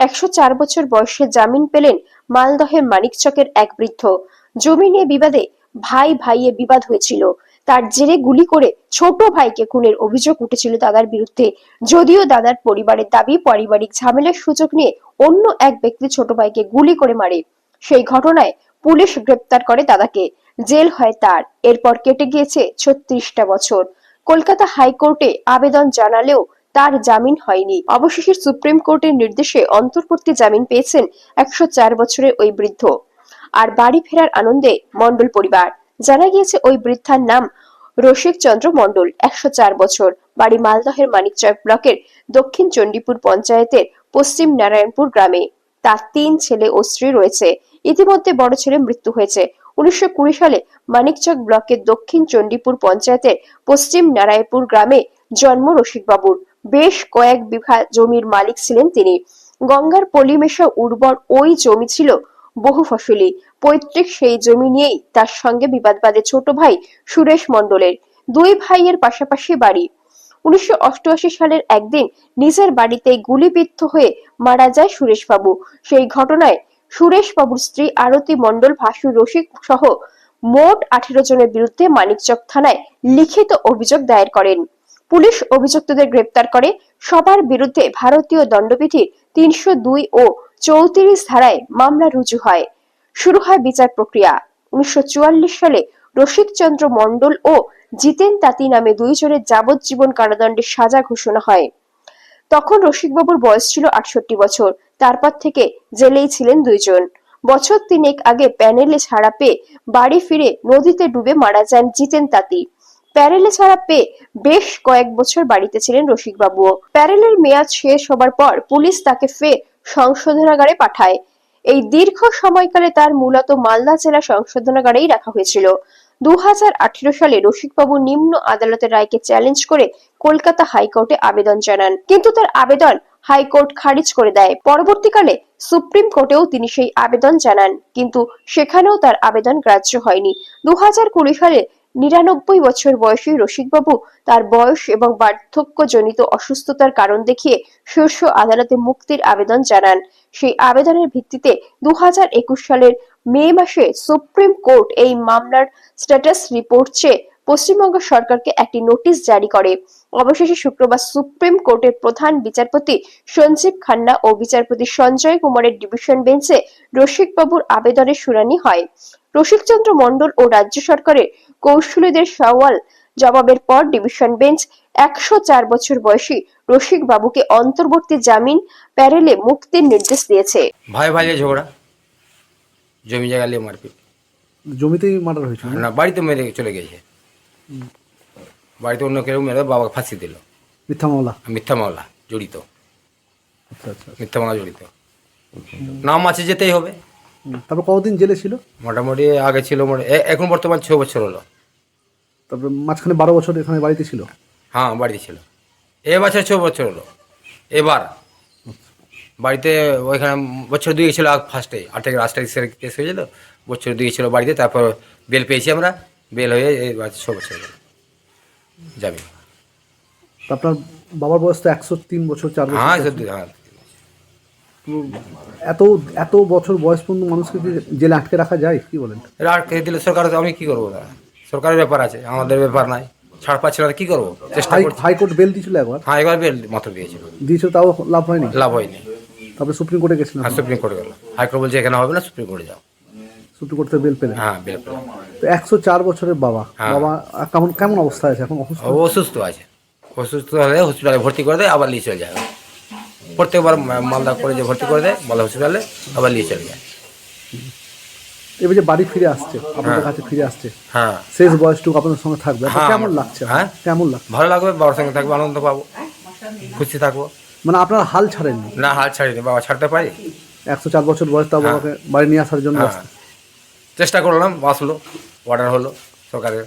104 বছর বয়সে জামিন পেলেন মালদহের মানিকচকের এক বৃদ্ধ। জমি নিয়ে বিবাদে ভাই ভাইয়ে বিবাদ হয়েছিল। তার জেরে গুলি করে ছোট ভাইকে খুনের অভিযোগ উঠেছিল দাদার বিরুদ্ধে। যদিও দাদার পরিবারের দাবি পারিবারিক ঝামেলার সুযোগ নিয়ে অন্য এক ব্যক্তি ছোট ভাইকে গুলি করে মারে। সেই ঘটনায় পুলিশ গ্রেপ্তার করে দাদাকে। জেল হয় তার। এরপর কেটে গিয়েছে 36টা বছর। কলকাতা হাইকোর্টে আবেদন জানালেও তার জামিন হয়নি। অবশেষে সুপ্রিম কোর্টের নির্দেশে অন্তর্বর্তী জামিন পেয়েছেন 104 বছরের ওই বৃদ্ধ। আর বাড়ি ফেরার আনন্দে মণ্ডল পরিবার। জানা গিয়েছে ওই বৃদ্ধার নাম রসিক চন্দ্র মণ্ডল, 104 বছর, বাড়ি মালদহের মানিকচক ব্লকের দক্ষিণ চণ্ডীপুর পঞ্চায়েতের পশ্চিম নারায়ণপুর গ্রামে। তার 3 ছেলে ও স্ত্রী রয়েছে। ইতিমধ্যে বড় ছেলের মৃত্যু হয়েছে। 1920 সালে মানিকচক ব্লকের দক্ষিণ চণ্ডীপুর পঞ্চায়েতের পশ্চিম নারায়ণপুর গ্রামে জন্ম রসিকবাবুর। বেশ কয়েক বিঘা জমির মালিক ছিলেন তিনি। গঙ্গার পলি মেশা উর্বর ওই জমি ছিল বহু ফসলি। পৈতৃক সেই জমি নিয়েই তার সঙ্গে বিবাদ বাঁধে ছোট ভাই সুরেশ মণ্ডলের। দুই ভাইয়ের পাশাপাশি বাড়ি। 1988 সালের একদিন নিজের বাড়িতে গুলিবিদ্ধ হয়ে মারা যায় সুরেশবাবু। সেই ঘটনায় সুরেশবাবুর স্ত্রী আরতি মণ্ডল, ভাসুর রসিক সহ মোট 18 জনের বিরুদ্ধে মানিকচক থানায় লিখিত অভিযোগ দায়ের করেন। পুলিশ অভিযুক্তদের গ্রেপ্তার করে। সবার বিরুদ্ধে ভারতীয় দণ্ডবিধির 302 ও 34 ধারায় মামলা রুজু হয়। শুরু হয় বিচার প্রক্রিয়া। 1944 সালে রসিকচন্দ্র মণ্ডল ও জিতেন তাঁতি নামে 2 জনের যাবজ্জীবন কারাদণ্ডের সাজা ঘোষণা হয়। তখন রসিকবাবুর বয়স ছিল 68 বছর। তারপর থেকে জেলেই ছিলেন 2 জন। বছর 3 আগে প্যানেলে ছাড়া পেয়ে বাড়ি ফিরে নদীতে ডুবে মারা যান জিতেন তাঁতি। প্যারেলে ছাড়া পেয়ে বেশ কয়েক বছর বাড়িতে ছিলেন রসিকবাবুও। প্যারেলের মেয়াদ শেষ হবার পর পুলিশ তাকে ফের সংশোধনাগারে পাঠায়। এই দীর্ঘ সময়কালে তার মূলত মালদা জেলা সংশোধনাগারেই রাখা হয়েছিল। 2018 সালে রসিকবাবু নিম্ন আদালতের রায়কে চ্যালেঞ্জ করে কলকাতা হাইকোর্টে আবেদন জানান, কিন্তু তার আবেদন হাইকোর্ট খারিজ করে দেয়। পরবর্তীকালে সুপ্রিম কোর্টেও তিনি সেই আবেদন জানান, কিন্তু সেখানেও তার আবেদন গ্রাহ্য হয়নি। 2020 সালে 99 বছর বয়সী রসিকবাবু তার বয়স এবং বার্ধক্যজনিত অসুস্থতার কারণ দেখিয়ে শীর্ষ আদালতে মুক্তির আবেদন জানান। সেই আবেদনের ভিত্তিতে 2021 সালের মে মাসে সুপ্রিম কোর্ট এই মামলার স্ট্যাটাস রিপোর্ট চেয়ে পশ্চিমবঙ্গ সরকারকে একটি নোটিশ জারি করে। অবশেষে শুক্রবার সুপ্রিম কোর্টের প্রধান বিচারপতি সঞ্জীব খান্না ও বিচারপতি সঞ্জয় কুমারের ডিভিশন বেঞ্চে রসিকবাবুর আবেদনের শুনানি হয়। রসিকচন্দ্র মণ্ডল ও রাজ্য সরকারের কৌঁসুলিদের সওয়াল জবাবের পর ডিভিশন বেঞ্চ 104 বছর বয়সী রসিক বাবুকে অন্তর্বর্তী জামিন প্যারেলে মুক্তির নির্দেশ দিয়েছে। ভাই ভাইয়ের ঝগড়া, জমি জায়গা নিয়ে মারপিট। জমিতেই মার্ডার হয়েছিল না, বাড়িতে মেরে চলে গেছে। বাড়িতে অন্য কেউ মেরে বাবাকে ফাঁসি দিল। মিথ্যা মামলা। মিথ্যা মামলা জড়িত, আচ্ছা আচ্ছা। মিথ্যা মামলা জড়িত। নাম আছে, যেতেই হবে। তারপর কতদিন জেলে ছিল? মোটামুটি আগে ছিল এখন বর্তমান 6 বছর হলো। তারপরে মাঝখানে 12 বছর এখানে বাড়িতে ছিল। হ্যাঁ, বাড়িতে ছিল। এবছর 6 বছর হলো। এবার বাড়িতে ওইখানে বছর 2 ছিল ফার্স্টে, 8 থেকে 8 তারিখ কেস হয়েছিল। বছর 2 ছিল বাড়িতে, তারপর বেল পেয়েছি আমরা। বেল হয়ে 6 বছর হলো যাবে। আপনার বাবার বয়স তো 103 বছর 4 বছর। হ্যাঁ, সত্যি। হ্যাঁ, এত এত বছর বয়স পর্যন্ত মানুষকে কি জেলে আটকে রাখা যায়? কি বলেন? এরা আটকে দিলে সরকার, আমি কি করবো? সরকারের ব্যাপার আছে, আমাদের ব্যাপার নাই। ছাড় পাচ্ছিল না, কি করবো? চেষ্টা করছি। হাইকোর্ট বেল দিয়েছিল একবার। হ্যাঁ, একবার বেল মাত্র দিয়েছিল। তাও লাভ হয়নি। লাভ হয়নি। তারপরে সুপ্রিম কোর্টে গেছিলেন। হ্যাঁ, সুপ্রিম কোর্টে গেল। হাইকোর্ট বলছে এখানে হবে না, সুপ্রিম কোর্টে যাও। সুপ্রিম কোর্ট থেকে বেল পেলেন? হ্যাঁ, বেল পেলাম। তো 104 বছরের বাবা, হ্যাঁ। বাবা কেমন কেমন অবস্থায় আছে এখন? অসুস্থ আছে। অসুস্থ হলে হসপিটালে ভর্তি করে দেয়, আবার নিয়ে চলে যায়। প্রত্যেকবার মালদা করে যে ভর্তি করে দেয় মালদা হসপিটালে, আবার নিয়ে চলে যায়। এবার যে বাড়ি ফিরে আসছে, আপনাদের কাছে ফিরে আসছে, হ্যাঁ, শেষ বয়সটুকু আপনাদের সঙ্গে থাকবে, কেমন লাগছে? হ্যাঁ, কেমন লাগছে? ভালো লাগবে। বাবার সঙ্গে থাকবো, আনন্দ পাবো, খুশি থাকবো। মানে আপনারা হাল ছাড়েননি? না, হাল ছাড়িনি। বাবা ছাড়তে পারি? 104 বছর বয়স, তাও বাবাকে বাড়ি নিয়ে আসার জন্য চেষ্টা করলাম, আসলো, অর্ডার হলো সরকারের।